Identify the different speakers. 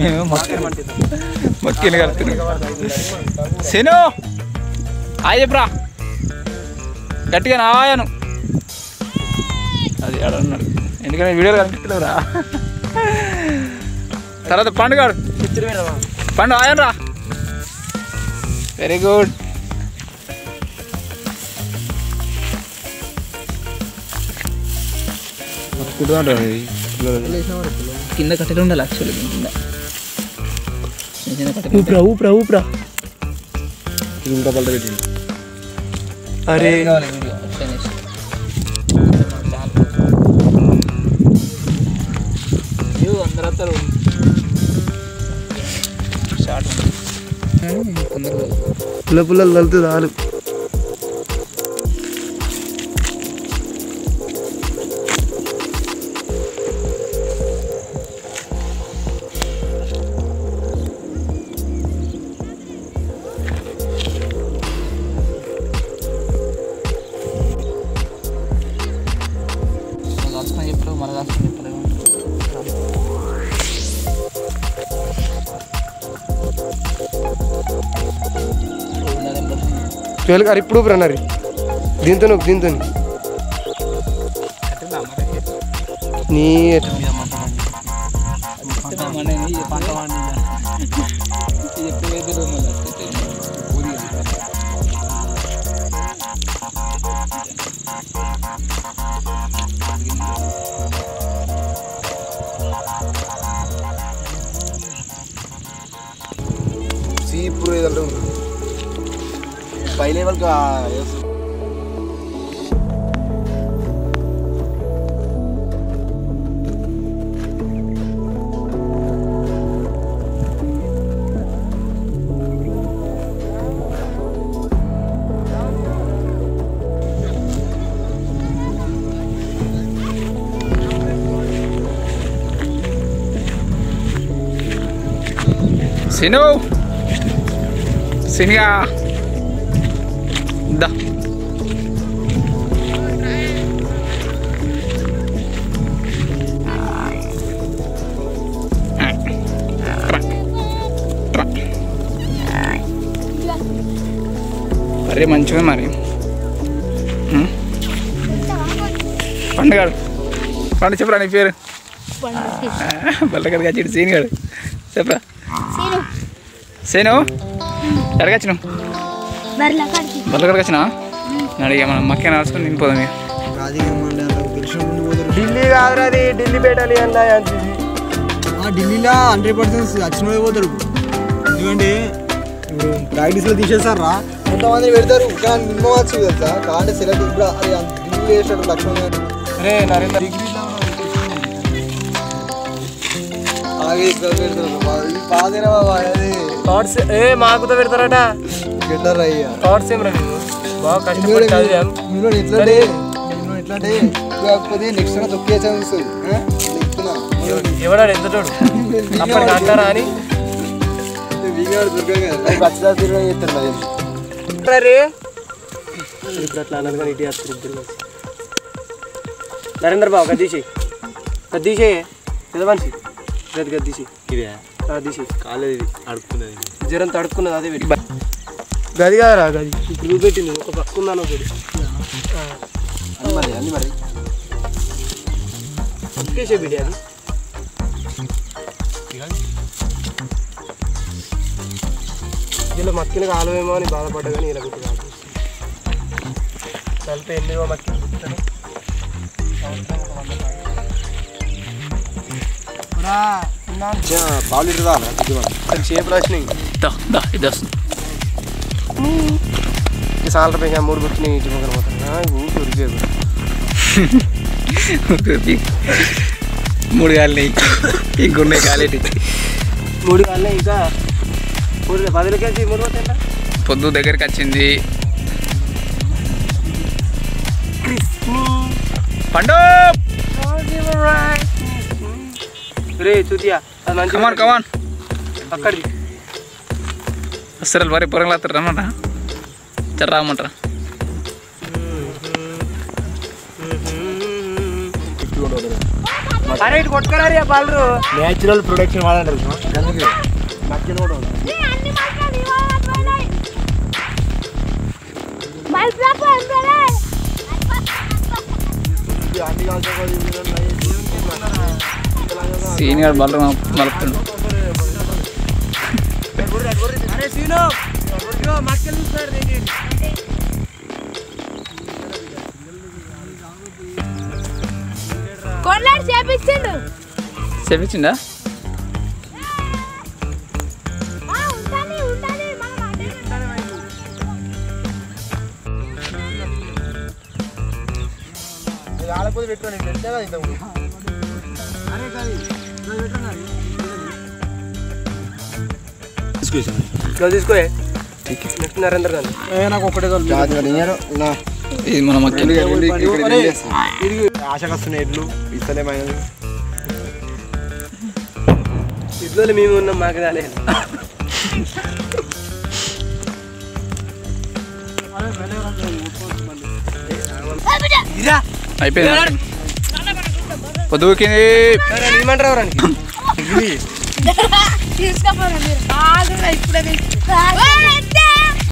Speaker 1: మేము మొక్కలు కలుపుతున్నాం. శను హాయ్ చెప్పరా, గట్టిగా నాయను. అది అడన్నాడు ఎందుకంటే వీడియోలు కనిపిస్తలేవురా. తర్వాత పండుగాడు పండు ఆయనరా. Very good. కింద కట్టెలు ఉండాలి యాక్చువల్లీ. కింద ఊపిరా ఊపిరా ఊపిరా. ఇంకా పల్ట పెట్టింది. అరే అందరూ వస్తారు. పుల్ల పుల్లలు తలుతుంది ఆలు. చెప్పలేవు మన దాచుకొని చెప్పలేవు.
Speaker 2: అరే ఇప్పుడు రన్నరి దీంతో దీంతో నీ
Speaker 3: ఇప్పుడు ఏదంటే పై లెవెల్కి
Speaker 1: శను శనిగా దా అరే మంచిగా మరి పండుగాడు పండు చెప్పరా నీ పేరు. బల్లకడికి వచ్చి సీని గాడు చెప్పరా. సేను ఎడగచ్చినావు బల్లకడికి వచ్చినా అడిగా మనం మక్కే నడుచుకొని నింపోదాం.
Speaker 2: ఢిల్లీ కాదురా, అది ఢిల్లీ పెట్టాలి అలా.
Speaker 3: ఢిల్లీలో 100% వచ్చిన పోతారు. ఎందుకంటే ఇప్పుడు ప్రాక్టీస్లో తీసేస్తారా కొంతమంది పెడతారు కానీ మినిమం వచ్చి తెలుసా. కానీ సెలెక్ట్ ఇప్పుడు అది ఢిల్లీ వేసాడు లక్ష్మణ్ గారు.
Speaker 2: అరే నరేంద్ర థాట్స్ మాకుతో పెడతారట. థాట్స్ ఏం రా బాగా కష్టపడి చదివాం.
Speaker 3: నెక్స్ట్ తొక్కే ఛాన్స్
Speaker 2: ఎవడాడు ఎంత చోడు అప్పటికి అంటారా అని ఇప్పుడు అట్లా అన్నది కానీ ఇటు వస్తారు ఇద్దరు. నరేంద్ర బాబు గద్దీసి గద్దీసే పెద్ద మనిషి గది గద్దీసి గద్దీసి
Speaker 3: కాలేదు అడుక్కున్నది
Speaker 2: జ్వరం తడుక్కున్నది. అదే పెట్టి గది కాదురా గది ఇప్పుడు పెట్టింది ఒక పక్కుందాను ఒకటి
Speaker 3: అన్ని మరి
Speaker 2: ఒకేసే బిడి అది. ఇలా మక్కినగా ఆలవేమో అని బాధపడ్డా కానీ ఇలా గుర్తు కాదు. కలిపి ఎన్నివో మక్కిన గుర్తాను
Speaker 3: పాలు చేపు రాసినాయి
Speaker 2: సాలర పైగా 3 గుర్తున్నాయి. ఇంటి మొక్కలు పోతాను ఉరికేది
Speaker 1: 3 కాలినాయి ఇంకున్నాయి కాలేటి
Speaker 2: 3 కాలినాయి. ఇంకా 10 కేజీ 3 పోతాయి.
Speaker 1: పొద్దు దగ్గరికి వచ్చింది పండు
Speaker 2: రే చూతియా అది మంచి
Speaker 1: కమాన్ కమాన్
Speaker 2: అక్కడికి
Speaker 1: అసలు వరే పొరంగా వస్తారు రమ్మట చర్ర రామంటారా.
Speaker 2: అరే ఇటు కొట్టుకోరా బాలరు
Speaker 3: నేచురల్ ప్రొడక్షన్ వాడంటారు అందుకే నచ్చిన కూడా
Speaker 1: సీనియర్ బాల్ మలుపుతుండు. చేపించిందా?
Speaker 3: ఆడపోతే పెట్టుకోండి పెట్టా కదా ఇంతకు
Speaker 2: తీసుకో నెక్స్ట్ నరేందర్ గాంధీ
Speaker 3: నాకు ఒకటే
Speaker 1: ఇది మన మక్క
Speaker 3: ఆశకు వస్తున్నాయి ఎడ్లు ఇస్తలేమైనది
Speaker 2: ఇద్దరు మేము ఉన్నాం మాకు రాలేదు.
Speaker 1: అయిపోయింది. పొద్దుకింది.
Speaker 2: ఏమంటారు ఎవరానికి
Speaker 4: తీసుకోపోరా మీరు.